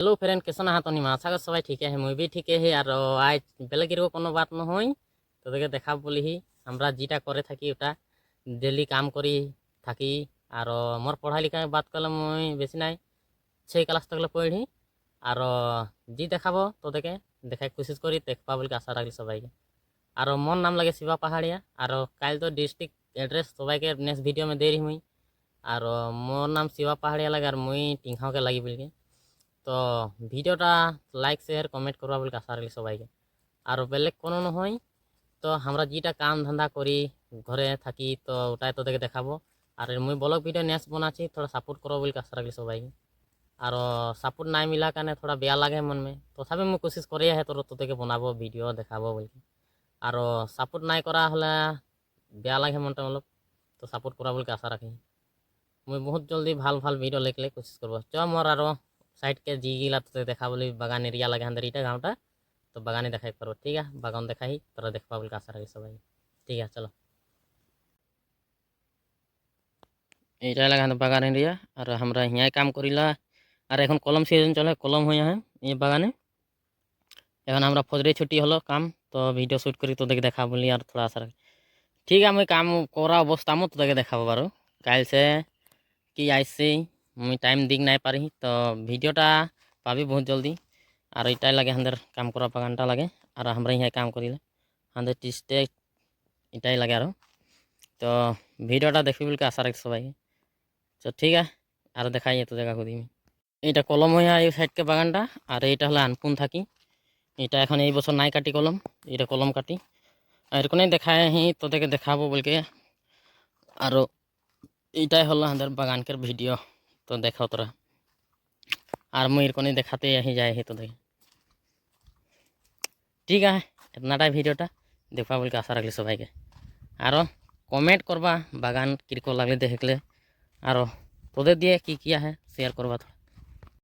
hello friend कैसा ना तो निमा आशा कर सबाई ठीक है मुई भी ठीक है और आज बेलेग कोनो बात নহয় তোদেরকে দেখা বলিহি আমরা যেটা করে থাকি ওটা ডেলি কাম করি থাকি আর মোর পড়াই লিখাই বাদ করলে মুই বেশি নাই 6 ক্লাস তকলে পড়ি আর জি দেখাবো তোদেরকে দেখাই কোশিশ করি দেখবা বলে আশা রাখি সবাইকে আর মোর নাম লাগে শিবা পাহাড়িয়া আর কাল তো ডিস্ট্রিক্ট এড্রেস সবাইকে নেক্সট ভিডিও में दे रही मुई আর মোর নাম শিবা পাহাড়িয়া লাগে আর মুই টিংখাওকে লাগি বলকে তো ভিডিওটা লাইক শেয়ার কমেন্ট করবা বলে আশা রাখি সবাইকে আর বেলেগ কোনো নহয় তো আমরা যেটা কাম ধান্দা করি ঘরে থাকি তো ওটাই তোদেরকে দেখাবো আর মুই ব্লগ ভিডিও নেক্সট বানাচ্ছি थोड़ा সাপোর্ট করো বলে আশা রাখি সবাইকে আর সাপোর্ট নাই মিলা কারণে थोड़ा বেয়া লাগে মন में তথাপি মুই কোশিশ করি হে তোদেরকে বানাবো ভিডিও দেখাবো বলে আর সাপোর্ট নাই করা হলে বেয়া লাগে মনটা অলপ তো সাপোর্ট করা বলে আশা রাখি মুই বহুত জলদি ভাল ভাল ভিডিও লেখলে কোশিশ করবো চ মোর আর साइड के जीगिला तो देखा बोली बागान एरिया लगे अंदर इटा गाँवटा तो बागानी देखाई पारो ठीक है बागान देखाई तोरा देखा बोल आशा रखी सबाई ठीक है चलो এটা लगा बागान एरिया और हमरा यहाँ काम करिला और এখন কলম সিজন চলে কলম হয়ে है এই বাগানে এখন আমরা ফজরে ছুটি হলো কাম তো ভিডিও শুট করি তোদেরকে দেখা বলি আর थोड़ा आशा রাখি ঠিক আছে আমি কাম করা অবস্থা মো তোদেরকে দেখাবো পারো কাল से কি আইছে मुई टाइम दिख नहीं पारी तो भिडियोटा पाबी बहुत जल्दी और इटाई लगे हंदर काम करा बागानटा लगे और हमरा यहाँ काम करिले हंदर टिस्टे इटाई लगे और तो भिडियोटा देखी बोल आशा रखी सबाई तो ठीक है और देखाइए तो जगह खुदी এটা কলম হয়ে এই সাইডকে বাগানটা আর এইটা হলো আনপুন থাকি এটা এখন এই বছর নাই কাটি কলম এটা কলম কাটি আর এরকমই দেখায় হি তোদেরকে দেখাবো বলকে আর এইটাই হলো আমাদের বাগানকের ভিডিও तो देखो तोरा और मुझे को देखाते ही जाए ही तो देख ठीक है इतनाटा भिडियोटा देखा बोल आशा रखली सबाई के और कमेंट करवा बागान किरको लगले देखले और तोदे दिए की किया है शेयर करवा थोड़ा